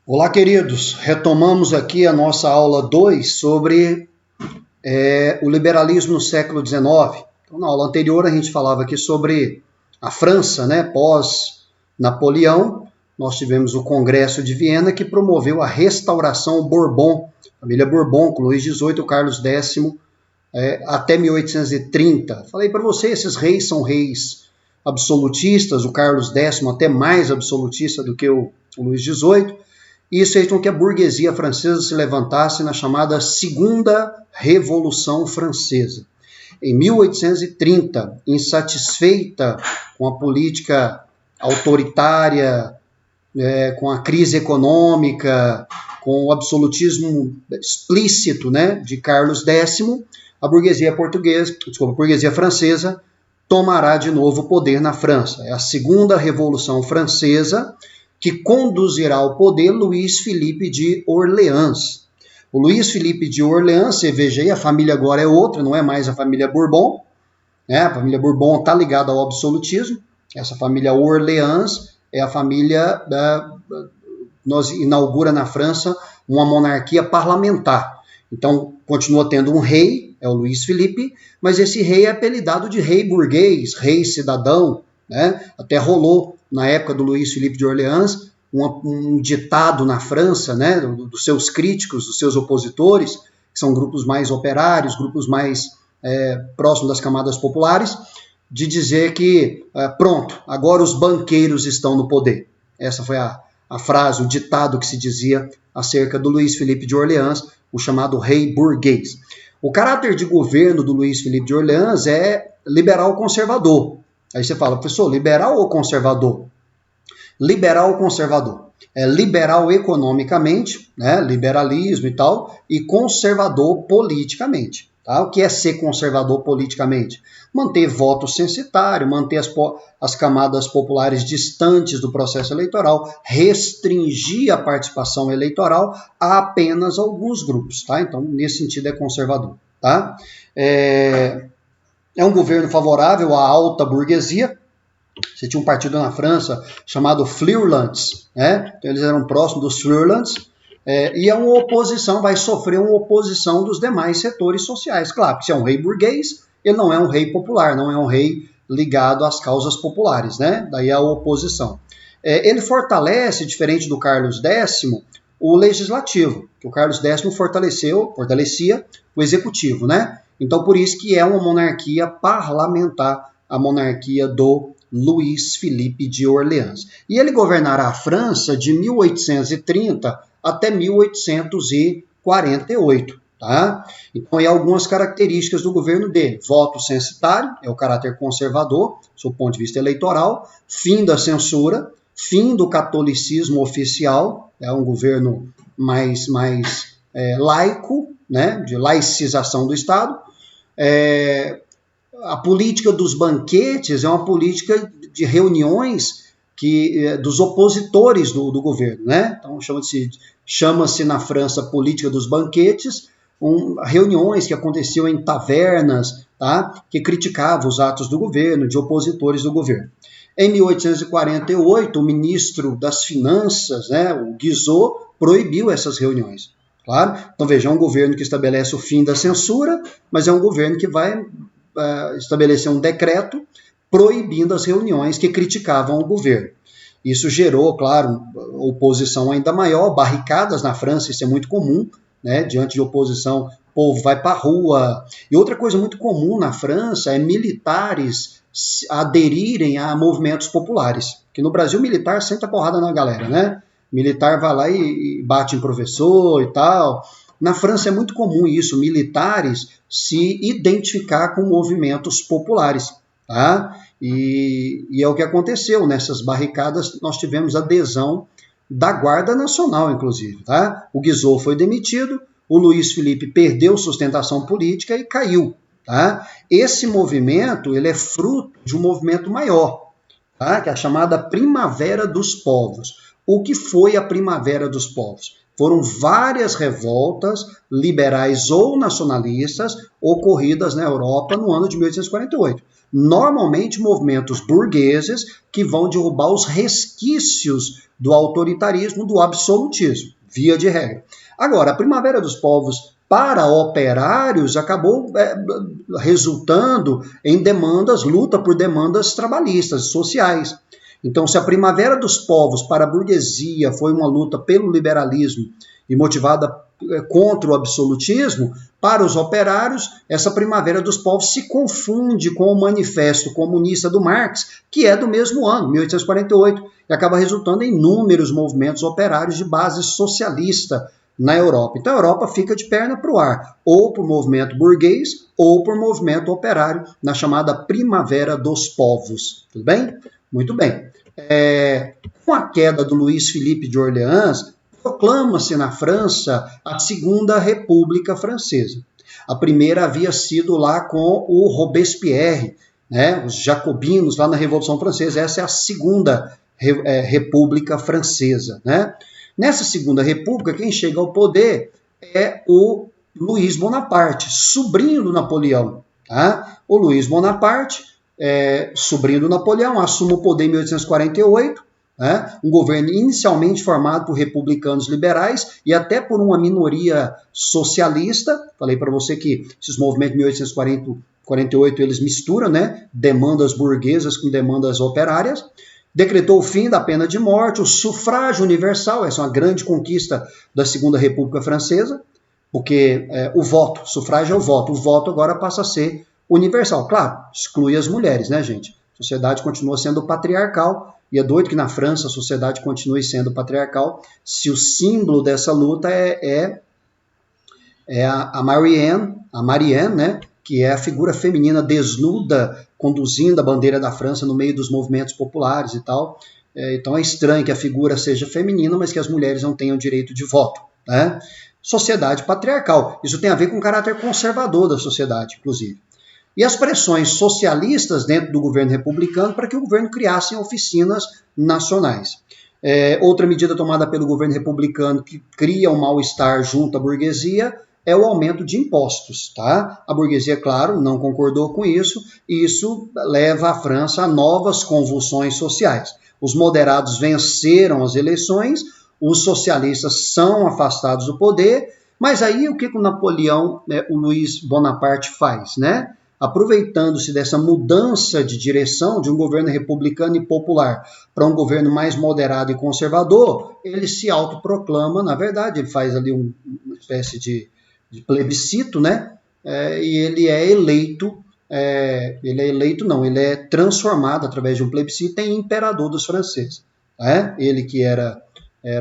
Olá, queridos. Retomamos aqui a nossa aula 2 sobre o liberalismo no século XIX. Então, na aula anterior, a gente falava aqui sobre a França, né, pós-Napoleão. Nós tivemos o Congresso de Viena, que promoveu a restauração Bourbon, família Bourbon, com Luís XVIII e Carlos X, até 1830. Falei para você, esses reis são reis absolutistas, o Carlos X até mais absolutista do que o Luís XVIII. E isso fez com que a burguesia francesa se levantasse na chamada Segunda Revolução Francesa. Em 1830, insatisfeita com a política autoritária, com a crise econômica, com o absolutismo explícito, né, de Carlos X, a burguesia francesa tomará de novo o poder na França. É a Segunda Revolução Francesa, que conduzirá ao poder Luís Filipe de Orleans. O Luís Filipe de Orleans, você veja aí, a família agora é outra, não é mais a família Bourbon, né? A família Bourbon está ligada ao absolutismo. Essa família Orleans é a família nós inaugura na França uma monarquia parlamentar. Então, continua tendo um rei, é o Luís Filipe, mas esse rei é apelidado de rei burguês, rei cidadão, né? Até rolou, na época do Luís Filipe de Orleans, um ditado na França, né, dos seus críticos, dos seus opositores, que são grupos mais operários, grupos mais próximos das camadas populares, de dizer que, pronto, agora os banqueiros estão no poder. Essa foi a frase, o ditado que se dizia acerca do Luís Filipe de Orleans, o chamado rei burguês. O caráter de governo do Luís Filipe de Orleans é liberal conservador. Aí você fala, professor, liberal ou conservador? Liberal conservador. É liberal economicamente, né, liberalismo e tal, e conservador politicamente. Tá? O que é ser conservador politicamente? Manter voto censitário, manter as camadas populares distantes do processo eleitoral, restringir a participação eleitoral a apenas alguns grupos. Tá? Então, nesse sentido, é conservador. Tá? É um governo favorável à alta burguesia. Você tinha um partido na França chamado Feuillants, né? Então eles eram próximos dos Feuillants, e é uma oposição, vai sofrer uma oposição dos demais setores sociais. Claro, se é um rei burguês, ele não é um rei popular, não é um rei ligado às causas populares, né? Daí a oposição. Ele fortalece, diferente do Carlos X, o legislativo, que o Carlos X fortalecia o executivo, né? Então por isso que é uma monarquia parlamentar, a monarquia do Luís Filipe de Orleans. E ele governará a França de 1830 até 1848. Tá? Então, aí algumas características do governo dele. Voto censitário, é o caráter conservador, do ponto de vista eleitoral. Fim da censura, fim do catolicismo oficial, é um governo mais laico, né, de laicização do Estado. A política dos banquetes é uma política de reuniões dos opositores do governo, né? Então chama-se na França política dos banquetes, reuniões que aconteciam em tavernas, tá? Que criticavam os atos do governo, de opositores do governo. Em 1848, o ministro das Finanças, né, o Guizot, proibiu essas reuniões. Claro? Então veja, é um governo que estabelece o fim da censura, mas é um governo que vai estabelecer um decreto proibindo as reuniões que criticavam o governo. Isso gerou, claro, oposição ainda maior, barricadas na França, isso é muito comum, né? Diante de oposição, o povo vai para a rua. E outra coisa muito comum na França é militares aderirem a movimentos populares. Que no Brasil, militar senta porrada na galera, né? Militar vai lá e bate em professor e tal. Na França é muito comum isso, militares se identificar com movimentos populares. Tá? E é o que aconteceu. Nessas barricadas nós tivemos adesão da Guarda Nacional, inclusive. Tá? O Guizot foi demitido, o Luís Filipe perdeu sustentação política e caiu. Tá? Esse movimento ele é fruto de um movimento maior, tá? Que é a chamada Primavera dos Povos. O que foi a Primavera dos Povos? Foram várias revoltas liberais ou nacionalistas ocorridas na Europa no ano de 1848. normalmente movimentos burgueses que vão derrubar os resquícios do autoritarismo, do absolutismo, via de regra. Agora, a Primavera dos Povos para operários acabou resultando em demandas, luta por demandas trabalhistas, sociais. Então, se a Primavera dos Povos para a burguesia foi uma luta pelo liberalismo e motivada contra o absolutismo, para os operários, essa Primavera dos Povos se confunde com o Manifesto Comunista do Marx, que é do mesmo ano, 1848, e acaba resultando em inúmeros movimentos operários de base socialista na Europa. Então a Europa fica de perna para o ar, ou por movimento burguês, ou por movimento operário, na chamada Primavera dos Povos. Tudo bem? Muito bem. Com a queda do Luís Filipe de Orleans, proclama-se na França a Segunda República Francesa. A primeira havia sido lá com o Robespierre, né, os jacobinos lá na Revolução Francesa. Essa é a Segunda República Francesa. Né? Nessa Segunda República, quem chega ao poder é o Luís Bonaparte, sobrinho do Napoleão. Tá? O Luís Bonaparte, sobrinho do Napoleão, assume o poder em 1848, um governo inicialmente formado por republicanos liberais e até por uma minoria socialista. Falei para você que esses movimentos de 1848 eles misturam, né, demandas burguesas com demandas operárias. Decretou o fim da pena de morte, o sufrágio universal, essa é uma grande conquista da Segunda República Francesa, porque o voto, sufrágio é o voto agora passa a ser universal. Claro, exclui as mulheres, né, gente? A sociedade continua sendo patriarcal, e é doido que na França a sociedade continue sendo patriarcal, se o símbolo dessa luta é a Marianne, né, que é a figura feminina desnuda, conduzindo a bandeira da França no meio dos movimentos populares e tal. Então é estranho que a figura seja feminina, mas que as mulheres não tenham direito de voto. Né? Sociedade patriarcal. Isso tem a ver com o caráter conservador da sociedade, inclusive. E as pressões socialistas dentro do governo republicano para que o governo criasse oficinas nacionais. Outra medida tomada pelo governo republicano que cria um mal-estar junto à burguesia é o aumento de impostos. Tá? A burguesia, claro, não concordou com isso, e isso leva a França a novas convulsões sociais. Os moderados venceram as eleições, os socialistas são afastados do poder, mas aí o que o Napoleão, o Luís Bonaparte faz, né? Aproveitando-se dessa mudança de direção de um governo republicano e popular para um governo mais moderado e conservador, ele se autoproclama, na verdade, ele faz ali uma espécie de plebiscito, né? E ele é eleito, ele é transformado através de um plebiscito em imperador dos franceses. Ele que era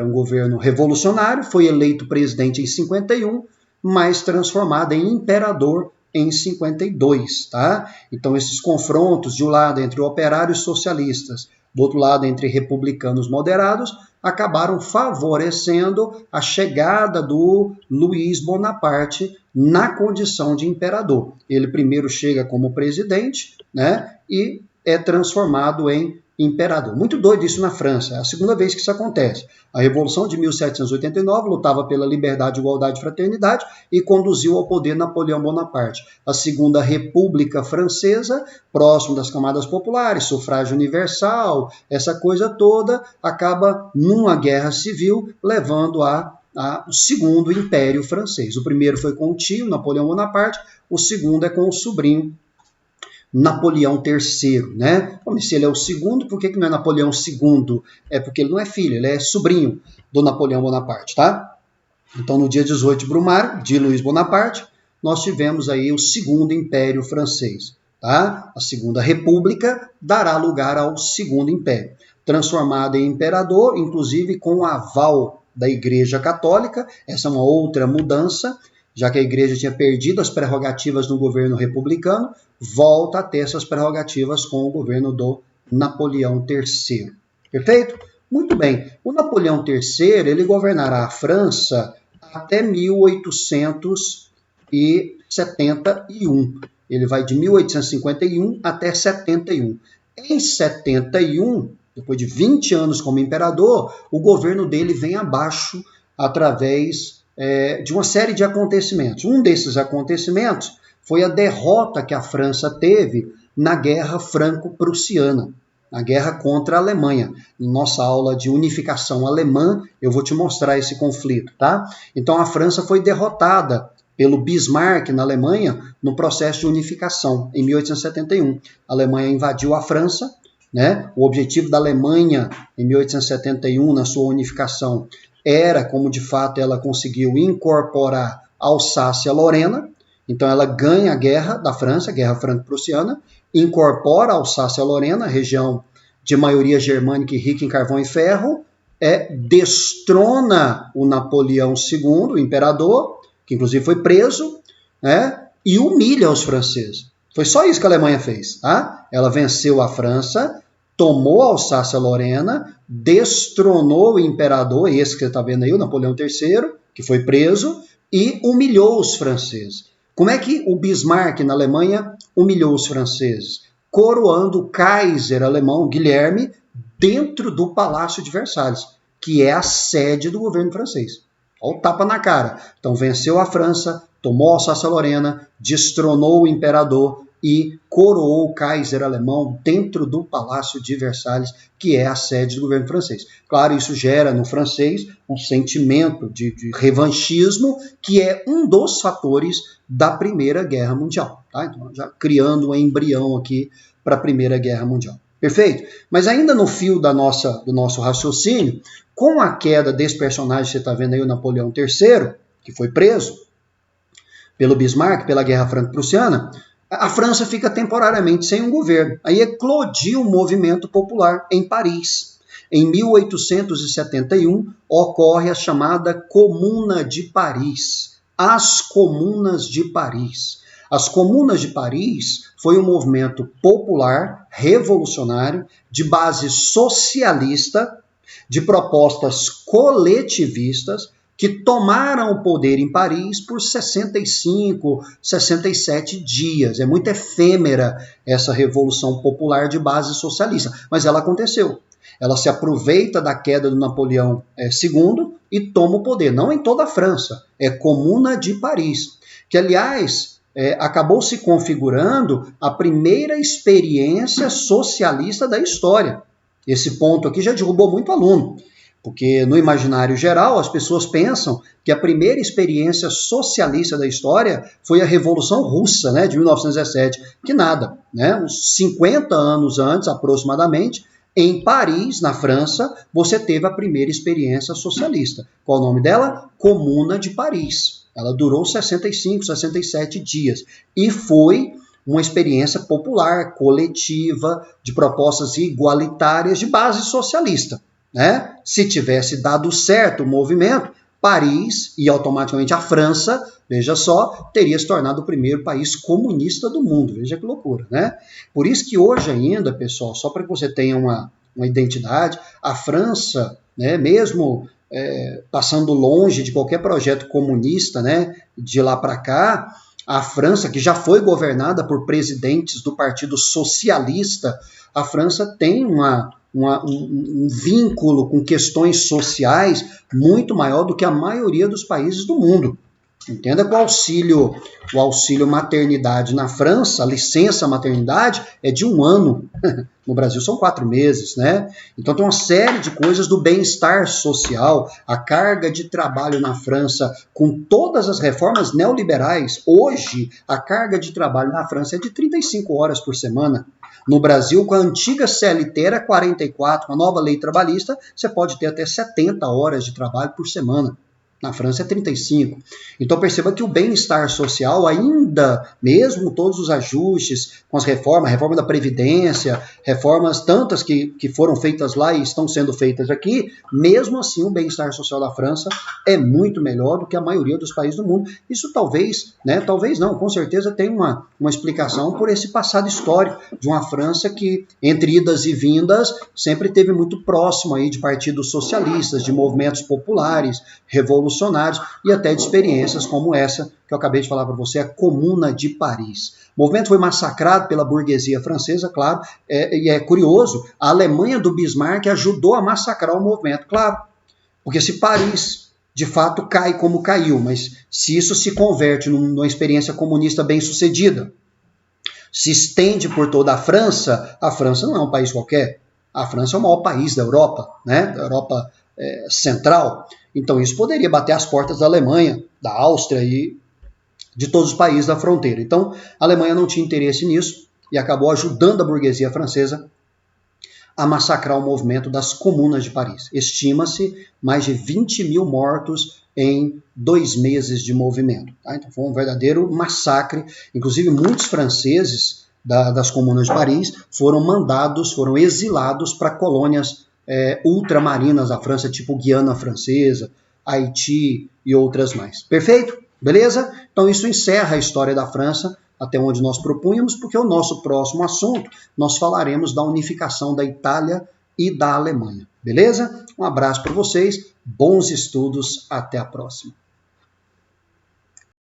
um governo revolucionário, foi eleito presidente em 51, mas transformado em imperador em 52, tá? Então esses confrontos de um lado entre operários socialistas, do outro lado entre republicanos moderados, acabaram favorecendo a chegada do Luís Bonaparte na condição de imperador. Ele primeiro chega como presidente, né, e é transformado em imperador. Muito doido isso na França, é a segunda vez que isso acontece. A Revolução de 1789 lutava pela liberdade, igualdade e fraternidade e conduziu ao poder Napoleão Bonaparte. A Segunda República Francesa, próximo das camadas populares, sufrágio universal, essa coisa toda, acaba numa guerra civil, levando ao Segundo Império Francês. O primeiro foi com o tio, Napoleão Bonaparte, o segundo é com o sobrinho, Napoleão III, né? Se ele é o segundo, por que não é Napoleão II? É porque ele não é filho, ele é sobrinho do Napoleão Bonaparte, tá? Então, no dia 18 de Brumário, de Luís Bonaparte, nós tivemos aí o Segundo Império Francês, tá? A Segunda República dará lugar ao Segundo Império, transformado em imperador, inclusive com o aval da Igreja Católica. Essa é uma outra mudança, já que a Igreja tinha perdido as prerrogativas no governo republicano, volta a ter essas prerrogativas com o governo do Napoleão III. Perfeito? Muito bem. O Napoleão III, ele governará a França até 1871. Ele vai de 1851 até 71. Em 71, depois de 20 anos como imperador, o governo dele vem abaixo através de uma série de acontecimentos. Um desses acontecimentos foi a derrota que a França teve na Guerra Franco-Prussiana, na guerra contra a Alemanha. Na nossa aula de unificação alemã, eu vou te mostrar esse conflito, tá? Então a França foi derrotada pelo Bismarck na Alemanha no processo de unificação, em 1871. A Alemanha invadiu a França, né? O objetivo da Alemanha em 1871, na sua unificação, era, como de fato ela conseguiu incorporar Alsácia-Lorena. Então ela ganha a guerra da França, a Guerra Franco-Prussiana, incorpora Alsácia-Lorena, região de maioria germânica e rica em carvão e ferro, destrona o Napoleão II, o imperador, que inclusive foi preso, né, e humilha os franceses. Foi só isso que a Alemanha fez. Tá? Ela venceu a França, tomou Alsácia-Lorena, destronou o imperador, esse que você está vendo aí, o Napoleão III, que foi preso, e humilhou os franceses. Como é que o Bismarck, na Alemanha, humilhou os franceses? Coroando o Kaiser alemão, Guilherme, dentro do Palácio de Versalhes, que é a sede do governo francês. Olha o tapa na cara. Então, venceu a França, tomou Alsácia-Lorena, destronou o imperador e coroou o Kaiser alemão dentro do Palácio de Versalhes, que é a sede do governo francês. Claro, isso gera no francês um sentimento de revanchismo, que é um dos fatores da Primeira Guerra Mundial. Tá? Então, já criando um embrião aqui para a Primeira Guerra Mundial. Perfeito? Mas ainda no fio do nosso raciocínio, com a queda desse personagem que você está vendo aí, o Napoleão III, que foi preso pelo Bismarck, pela Guerra Franco-Prussiana, a França fica temporariamente sem um governo. Aí eclodiu um movimento popular em Paris. Em 1871, ocorre a chamada Comuna de Paris. As Comunas de Paris. As Comunas de Paris foi um movimento popular, revolucionário, de base socialista, de propostas coletivistas, que tomaram o poder em Paris por 65, 67 dias. É muito efêmera essa revolução popular de base socialista, mas ela aconteceu. Ela se aproveita da queda do Napoleão II e toma o poder, não em toda a França, é Comuna de Paris, que, aliás, acabou se configurando a primeira experiência socialista da história. Esse ponto aqui já derrubou muito aluno. Porque no imaginário geral as pessoas pensam que a primeira experiência socialista da história foi a Revolução Russa, né, de 1917, que nada, né, uns 50 anos antes aproximadamente, em Paris, na França, você teve a primeira experiência socialista. Qual o nome dela? Comuna de Paris. Ela durou 65, 67 dias e foi uma experiência popular, coletiva, de propostas igualitárias de base socialista. Né? Se tivesse dado certo o movimento, Paris e automaticamente a França, veja só, teria se tornado o primeiro país comunista do mundo. Veja que loucura, né? Por isso que hoje ainda, pessoal, só para que você tenha uma identidade, a França, né, mesmo passando longe de qualquer projeto comunista, né, de lá para cá, a França, que já foi governada por presidentes do Partido Socialista, a França tem um vínculo com questões sociais muito maior do que a maioria dos países do mundo. Entenda que o auxílio maternidade na França, a licença maternidade, é de 1 ano. No Brasil são 4 meses, né? Então tem uma série de coisas do bem-estar social, a carga de trabalho na França, com todas as reformas neoliberais. Hoje, a carga de trabalho na França é de 35 horas por semana. No Brasil, com a antiga CLT era 44, com a nova lei trabalhista, você pode ter até 70 horas de trabalho por semana. Na França é 35. Então perceba que o bem-estar social ainda, mesmo todos os ajustes com as reformas, a reforma da Previdência, reformas tantas que foram feitas lá e estão sendo feitas aqui, mesmo assim o bem-estar social da França é muito melhor do que a maioria dos países do mundo. Isso talvez, né, talvez não, com certeza tem uma explicação por esse passado histórico de uma França que, entre idas e vindas, sempre esteve muito próximo aí de partidos socialistas, de movimentos populares, revolucionários e até de experiências como essa que eu acabei de falar para você, a Comuna de Paris. O movimento foi massacrado pela burguesia francesa, claro, e é curioso, a Alemanha do Bismarck ajudou a massacrar o movimento, claro, porque se Paris de fato cai como caiu, mas se isso se converte numa experiência comunista bem-sucedida, se estende por toda a França não é um país qualquer. A França é o maior país da Europa, né? Da Europa Central. Então isso poderia bater as portas da Alemanha, da Áustria e de todos os países da fronteira. Então a Alemanha não tinha interesse nisso e acabou ajudando a burguesia francesa a massacrar o movimento das comunas de Paris. Estima-se mais de 20 mil mortos em 2 meses de movimento. Tá? Então foi um verdadeiro massacre. Inclusive muitos franceses das comunas de Paris foram exilados para colônias ultramarinas da França, tipo Guiana Francesa, Haiti e outras mais. Perfeito? Beleza? Então isso encerra a história da França, até onde nós propunhamos, porque o nosso próximo assunto nós falaremos da unificação da Itália e da Alemanha. Beleza? Um abraço para vocês, bons estudos, até a próxima.